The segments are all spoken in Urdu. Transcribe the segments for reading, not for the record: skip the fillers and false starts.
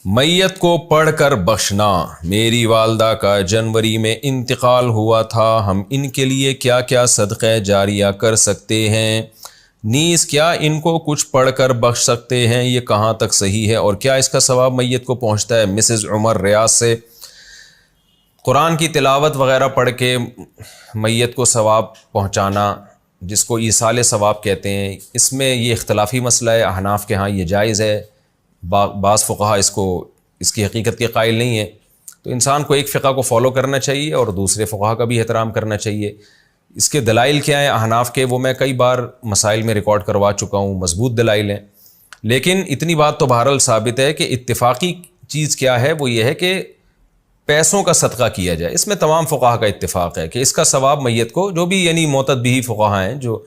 میت کو پڑھ کر بخشنا۔ میری والدہ کا جنوری میں انتقال ہوا تھا، ہم ان کے لیے کیا کیا صدقہ جاریہ کر سکتے ہیں؟ نیز کیا ان کو کچھ پڑھ کر بخش سکتے ہیں؟ یہ کہاں تک صحیح ہے اور کیا اس کا ثواب میت کو پہنچتا ہے؟ مسز عمر ریاض سے۔ قرآن کی تلاوت وغیرہ پڑھ کے میت کو ثواب پہنچانا، جس کو ایصال ثواب کہتے ہیں، اس میں یہ اختلافی مسئلہ ہے۔ احناف کے ہاں یہ جائز ہے، بعض فقہا اس کی حقیقت کے قائل نہیں ہے۔ تو انسان کو ایک فقہ کو فالو کرنا چاہیے اور دوسرے فقہا کا بھی احترام کرنا چاہیے۔ اس کے دلائل کیا ہیں احناف کے، وہ میں کئی بار مسائل میں ریکارڈ کروا چکا ہوں، مضبوط دلائل ہیں۔ لیکن اتنی بات تو بہرحال ثابت ہے کہ اتفاقی چیز کیا ہے، وہ یہ ہے کہ پیسوں کا صدقہ کیا جائے۔ اس میں تمام فقہا کا اتفاق ہے کہ اس کا ثواب میت کو، جو بھی یعنی معتد بھی فقہا ہیں جو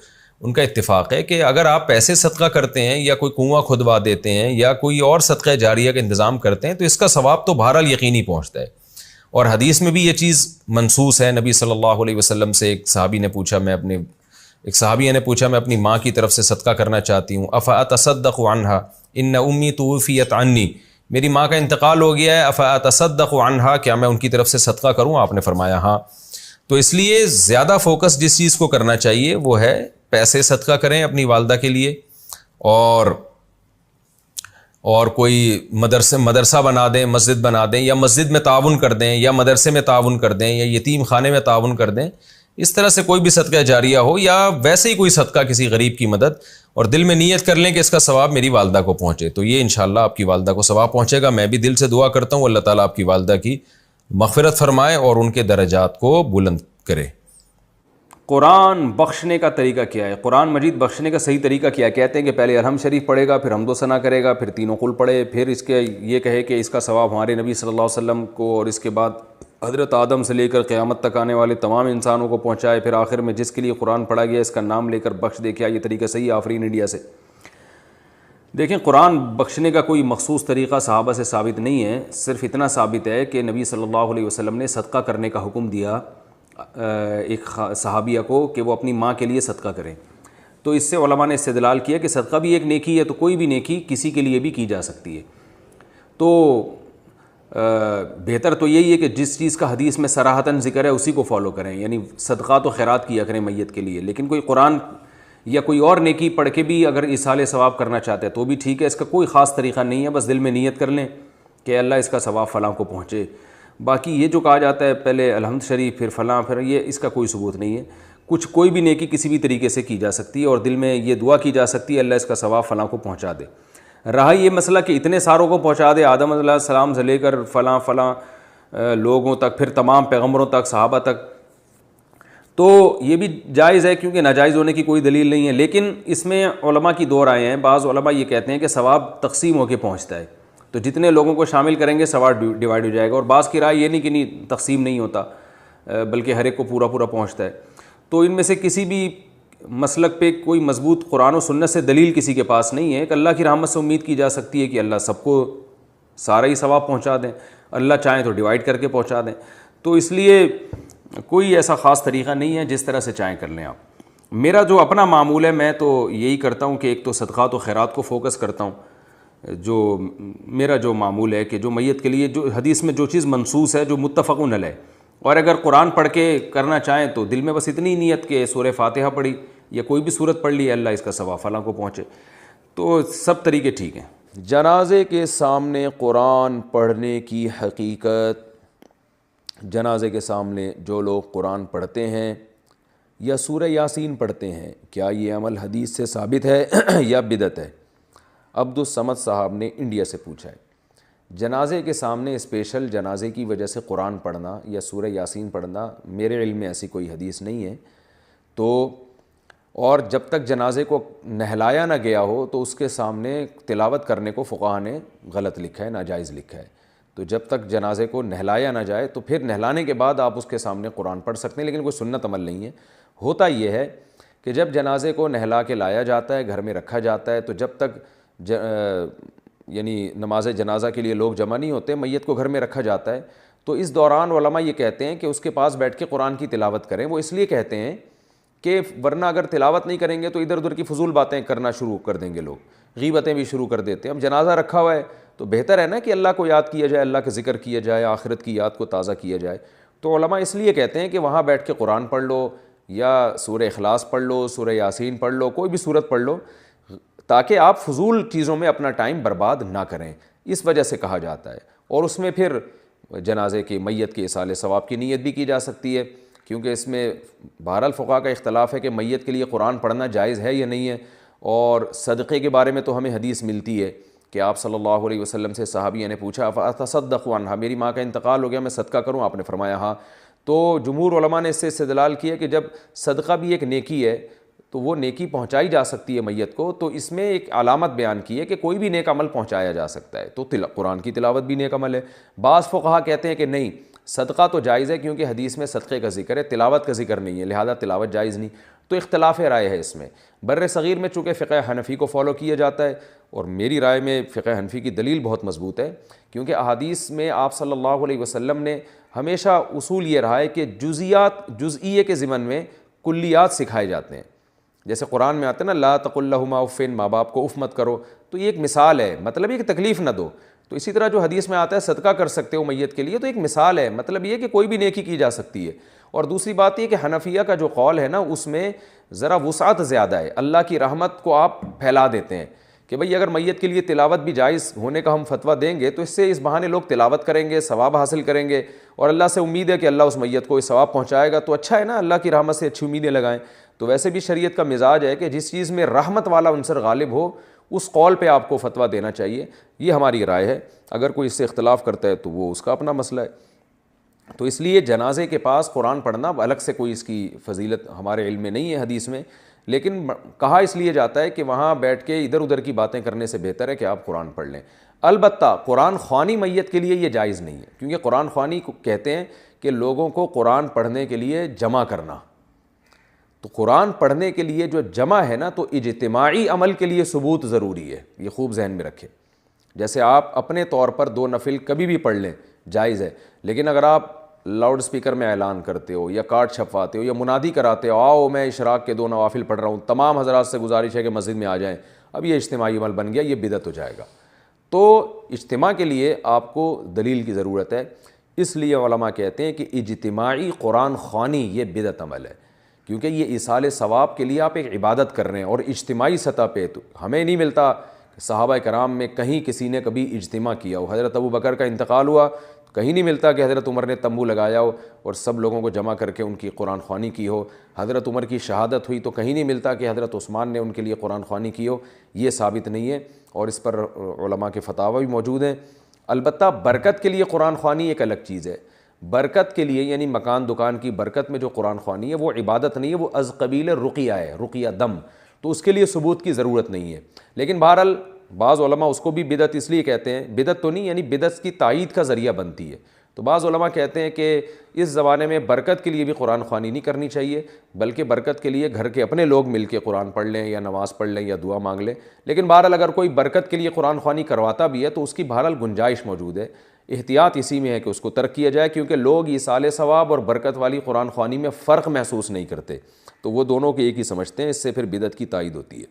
ان کا اتفاق ہے کہ اگر آپ پیسے صدقہ کرتے ہیں یا کوئی کنواں کھدوا دیتے ہیں یا کوئی اور صدقہ جاریہ کا انتظام کرتے ہیں تو اس کا ثواب تو بہرحال یقینی پہنچتا ہے۔ اور حدیث میں بھی یہ چیز منصوص ہے۔ نبی صلی اللہ علیہ وسلم سے ایک صحابیہ نے پوچھا میں اپنی ماں کی طرف سے صدقہ کرنا چاہتی ہوں، افاتصدق عنہا ان امی توفیت عنی، میری ماں کا انتقال ہو گیا ہے، افاتصدق عنہا، کیا میں ان کی طرف سے صدقہ کروں؟ آپ نے فرمایا ہاں۔ تو اس لیے زیادہ فوکس جس چیز کو کرنا چاہیے وہ ہے پیسے صدقہ کریں اپنی والدہ کے لیے، اور کوئی مدرسہ بنا دیں، مسجد بنا دیں، یا مسجد میں تعاون کر دیں، یا مدرسے میں تعاون کر دیں، یا یتیم خانے میں تعاون کر دیں۔ اس طرح سے کوئی بھی صدقہ جاریہ ہو یا ویسے ہی کوئی صدقہ کسی غریب کی مدد، اور دل میں نیت کر لیں کہ اس کا ثواب میری والدہ کو پہنچے، تو یہ انشاءاللہ آپ کی والدہ کو ثواب پہنچے گا۔ میں بھی دل سے دعا کرتا ہوں اللہ تعالیٰ آپ کی والدہ کی مغفرت فرمائے اور ان کے درجات کو بلند کرے۔ قرآن بخشنے کا طریقہ کیا ہے؟ قرآن مجید بخشنے کا صحیح طریقہ کیا ہے؟ کہتے ہیں کہ پہلے الحمد شریف پڑھے گا، پھر حمد و ثنا کرے گا، پھر تینوں قل پڑھے، پھر اس کے یہ کہے کہ اس کا ثواب ہمارے نبی صلی اللہ علیہ وسلم کو اور اس کے بعد حضرت آدم سے لے کر قیامت تک آنے والے تمام انسانوں کو پہنچائے، پھر آخر میں جس کے لیے قرآن پڑھا گیا اس کا نام لے کر بخش دے۔ کیا یہ طریقہ صحیح ہے؟ آفرین انڈیا سے۔ دیکھیں، قرآن بخشنے کا کوئی مخصوص طریقہ صحابہ سے ثابت نہیں ہے، صرف اتنا ثابت ہے کہ نبی صلی اللہ علیہ وسلم نے صدقہ کرنے کا حکم دیا ایک صحابیہ کو کہ وہ اپنی ماں کے لیے صدقہ کریں۔ تو اس سے علماء نے استدلال کیا کہ صدقہ بھی ایک نیکی ہے، تو کوئی بھی نیکی کسی کے لیے بھی کی جا سکتی ہے۔ تو بہتر تو یہی ہے کہ جس چیز کا حدیث میں صراحتاً ذکر ہے اسی کو فالو کریں، یعنی صدقات و خیرات کیا کریں میت کے لیے۔ لیکن کوئی قرآن یا کوئی اور نیکی پڑھ کے بھی اگر ایصال ثواب کرنا چاہتے ہیں تو بھی ٹھیک ہے، اس کا کوئی خاص طریقہ نہیں ہے، بس دل میں نیت کر لیں کہ اللہ اس کا ثواب فلاں کو پہنچے۔ باقی یہ جو کہا جاتا ہے پہلے الحمد شریف پھر فلاں پھر یہ، اس کا کوئی ثبوت نہیں ہے۔ کوئی بھی نیکی کسی بھی طریقے سے کی جا سکتی ہے اور دل میں یہ دعا کی جا سکتی ہے اللہ اس کا ثواب فلاں کو پہنچا دے۔ رہا یہ مسئلہ کہ اتنے ساروں کو پہنچا دے، آدم علیہ السلام سے لے کر فلاں لوگوں تک، پھر تمام پیغمبروں تک، صحابہ تک، تو یہ بھی جائز ہے کیونکہ ناجائز ہونے کی کوئی دلیل نہیں ہے۔ لیکن اس میں علماء کی دو رائے ہیں۔ بعض علماء یہ کہتے ہیں کہ ثواب تقسیم ہو کے پہنچتا ہے، تو جتنے لوگوں کو شامل کریں گے ثواب ڈیوائیڈ ہو جائے گا، اور بعض کی رائے یہ نہیں کہ نہیں تقسیم نہیں ہوتا بلکہ ہر ایک کو پورا پہنچتا ہے۔ تو ان میں سے کسی بھی مسلک پہ کوئی مضبوط قرآن و سنت سے دلیل کسی کے پاس نہیں ہے کہ اللہ کی رحمت سے امید کی جا سکتی ہے کہ اللہ سب کو سارا ہی ثواب پہنچا دیں، اللہ چاہیں تو ڈیوائیڈ کر کے پہنچا دیں۔ تو اس لیے کوئی ایسا خاص طریقہ نہیں ہے، جس طرح سے چاہیں کر لیں آپ۔ میرا جو اپنا معمول ہے، میں تو یہی کرتا ہوں کہ ایک تو صدقات و خیرات کو فوکس کرتا ہوں، جو میرا جو معمول ہے کہ جو میت کے لیے جو حدیث میں جو چیز منصوص ہے، جو متفقun علیہ، اور اگر قرآن پڑھ کے کرنا چاہیں تو دل میں بس اتنی نیت کہ سورہ فاتحہ پڑھی یا کوئی بھی سورت پڑھ لی، اللہ اس کا ثواب فلاں کو پہنچے، تو سب طریقے ٹھیک ہیں۔ جنازے کے سامنے قرآن پڑھنے کی حقیقت۔ جنازے کے سامنے جو لوگ قرآن پڑھتے ہیں یا سورہ یاسین پڑھتے ہیں، کیا یہ عمل حدیث سے ثابت ہے یا بدعت ہے؟ عبدالصمد صاحب نے انڈیا سے پوچھا ہے۔ جنازے کے سامنے اسپیشل جنازے کی وجہ سے قرآن پڑھنا یا سورہ یاسین پڑھنا میرے علم میں ایسی کوئی حدیث نہیں ہے، تو اور جب تک جنازے کو نہلایا نہ گیا ہو تو اس کے سامنے تلاوت کرنے کو فقہا نے غلط لکھا ہے، ناجائز لکھا ہے۔ تو جب تک جنازے کو نہلایا نہ جائے تو پھر نہلانے کے بعد آپ اس کے سامنے قرآن پڑھ سکتے ہیں، لیکن کوئی سنت عمل نہیں ہے۔ ہوتا یہ ہے کہ جب جنازے کو نہلا کے لایا جاتا ہے، گھر میں رکھا جاتا ہے، تو جب تک یعنی نماز جنازہ کے لیے لوگ جمع نہیں ہوتے، میت کو گھر میں رکھا جاتا ہے، تو اس دوران علماء یہ کہتے ہیں کہ اس کے پاس بیٹھ کے قرآن کی تلاوت کریں۔ وہ اس لیے کہتے ہیں کہ ورنہ اگر تلاوت نہیں کریں گے تو ادھر ادھر کی فضول باتیں کرنا شروع کر دیں گے، لوگ غیبتیں بھی شروع کر دیتے ہیں۔ اب جنازہ رکھا ہوا ہے، تو بہتر ہے نا کہ اللہ کو یاد کیا جائے, اللہ کا ذکر کیا جائے, آخرت کی یاد کو تازہ کیا جائے. تو علماء اس لیے کہتے ہیں کہ وہاں بیٹھ کے قرآن پڑھ لو یا سورہ اخلاص پڑھ لو, سورہ یاسین پڑھ لو, کوئی بھی سورت پڑھ لو, تاکہ آپ فضول چیزوں میں اپنا ٹائم برباد نہ کریں. اس وجہ سے کہا جاتا ہے. اور اس میں پھر جنازے کی, میت کے ایصال ثواب کی نیت بھی کی جا سکتی ہے, کیونکہ اس میں بہرحال فقہا کا اختلاف ہے کہ میت کے لیے قرآن پڑھنا جائز ہے یا نہیں ہے. اور صدقے کے بارے میں تو ہمیں حدیث ملتی ہے کہ آپ صلی اللہ علیہ وسلم سے صحابیہ نے پوچھا فاتصدق عنہا, میری ماں کا انتقال ہو گیا, میں صدقہ کروں؟ آپ نے فرمایا ہاں. تو جمہور علماء نے اس سے استدلال کیا کہ جب صدقہ بھی ایک نیکی ہے تو وہ نیکی پہنچائی جا سکتی ہے میت کو, تو اس میں ایک علامت بیان کی ہے کہ کوئی بھی نیک عمل پہنچایا جا سکتا ہے. تو قرآن کی تلاوت بھی نیک عمل ہے. بعض فقہا کہتے ہیں کہ نہیں, صدقہ تو جائز ہے کیونکہ حدیث میں صدقے کا ذکر ہے, تلاوت کا ذکر نہیں ہے, لہذا تلاوت جائز نہیں. تو اختلاف رائے ہے اس میں. بر صغیر میں چونکہ فقہ حنفی کو فالو کیا جاتا ہے, اور میری رائے میں فقہ حنفی کی دلیل بہت مضبوط ہے, کیونکہ احادیث میں آپ صلی اللہ علیہ وسلم نے ہمیشہ اصول یہ رہا ہے کہ جزئیے کے ضمن میں کلیات سکھائے جاتے ہیں. جیسے قرآن میں آتا ہے نا لا تقل لہما اف, ماں باپ کو اف مت کرو, تو یہ ایک مثال ہے, مطلب یہ کہ تکلیف نہ دو. تو اسی طرح جو حدیث میں آتا ہے صدقہ کر سکتے ہو میت کے لیے, تو ایک مثال ہے, مطلب یہ کہ کوئی بھی نیکی کی جا سکتی ہے. اور دوسری بات یہ کہ حنفیہ کا جو قول ہے نا اس میں ذرا وسعت زیادہ ہے, اللہ کی رحمت کو آپ پھیلا دیتے ہیں کہ بھئی اگر میت کے لیے تلاوت بھی جائز ہونے کا ہم فتویٰ دیں گے تو اس سے اس بہانے لوگ تلاوت کریں گے, ثواب حاصل کریں گے, اور اللہ سے امید ہے کہ اللہ اس میت کو اس ثواب پہنچائے گا. تو اچھا ہے نا, اللہ کی رحمت سے اچھی امیدیں لگائیں. تو ویسے بھی شریعت کا مزاج ہے کہ جس چیز میں رحمت والا عنصر غالب ہو اس قول پہ آپ کو فتویٰ دینا چاہیے. یہ ہماری رائے ہے. اگر کوئی اس سے اختلاف کرتا ہے تو وہ اس کا اپنا مسئلہ ہے. تو اس لیے جنازے کے پاس قرآن پڑھنا الگ سے کوئی اس کی فضیلت ہمارے علم میں نہیں ہے حدیث میں, لیکن کہا اس لیے جاتا ہے کہ وہاں بیٹھ کے ادھر ادھر کی باتیں کرنے سے بہتر ہے کہ آپ قرآن پڑھ لیں. البتہ قرآن خوانی میت کے لیے یہ جائز نہیں ہے, کیونکہ قرآن خوانی کو کہتے ہیں کہ لوگوں کو قرآن پڑھنے کے لیے جمع کرنا. تو قرآن پڑھنے کے لیے جو جمع ہے نا, تو اجتماعی عمل کے لیے ثبوت ضروری ہے, یہ خوب ذہن میں رکھیں. جیسے آپ اپنے طور پر 2 نفل کبھی بھی پڑھ لیں جائز ہے, لیکن اگر آپ لاؤڈ سپیکر میں اعلان کرتے ہو یا کارڈ چھپواتے ہو یا منادی کراتے ہو آؤ میں اشراق کے 2 نوافل پڑھ رہا ہوں, تمام حضرات سے گزارش ہے کہ مسجد میں آ جائیں, اب یہ اجتماعی عمل بن گیا, یہ بدعت ہو جائے گا. تو اجتماع کے لیے آپ کو دلیل کی ضرورت ہے. اس لیے علماء کہتے ہیں کہ اجتماعی قرآن خوانی یہ بدعت عمل ہے, کیونکہ یہ ایصال ثواب کے لیے آپ ایک عبادت کر رہے ہیں, اور اجتماعی سطح پہ تو ہمیں نہیں ملتا صحابہ کرام میں کہیں کسی نے کبھی اجتماع کیا ہو. حضرت ابو بکر کا انتقال ہوا, کہیں نہیں ملتا کہ حضرت عمر نے تمبو لگایا ہو اور سب لوگوں کو جمع کر کے ان کی قرآن خوانی کی ہو. حضرت عمر کی شہادت ہوئی تو کہیں نہیں ملتا کہ حضرت عثمان نے ان کے لیے قرآن خوانی کی ہو. یہ ثابت نہیں ہے, اور اس پر علماء کے فتاوی بھی موجود ہیں. البتہ برکت کے لیے قرآن خوانی ایک الگ چیز ہے. برکت کے لیے یعنی مکان دکان کی برکت میں جو قرآن خوانی ہے وہ عبادت نہیں ہے, وہ از قبیل رقیہ ہے, رقیہ دم. تو اس کے لیے ثبوت کی ضرورت نہیں ہے. لیکن بہرحال بعض علماء اس کو بھی بدعت اس لیے کہتے ہیں, بدعت تو نہیں یعنی بدعت کی تائید کا ذریعہ بنتی ہے. تو بعض علماء کہتے ہیں کہ اس زمانے میں برکت کے لیے بھی قرآن خوانی نہیں کرنی چاہیے, بلکہ برکت کے لیے گھر کے اپنے لوگ مل کے قرآن پڑھ لیں یا نماز پڑھ لیں یا دعا مانگ لیں. لیکن بہرحال اگر کوئی برکت کے لیے قرآن خوانی کرواتا بھی ہے تو اس کی بہرحال گنجائش موجود ہے. احتیاط اسی میں ہے کہ اس کو ترک کیا جائے, کیونکہ لوگ ایصال ثواب اور برکت والی قرآن خوانی میں فرق محسوس نہیں کرتے, تو وہ دونوں کو ایک ہی سمجھتے ہیں, اس سے پھر بدعت کی تائید ہوتی ہے.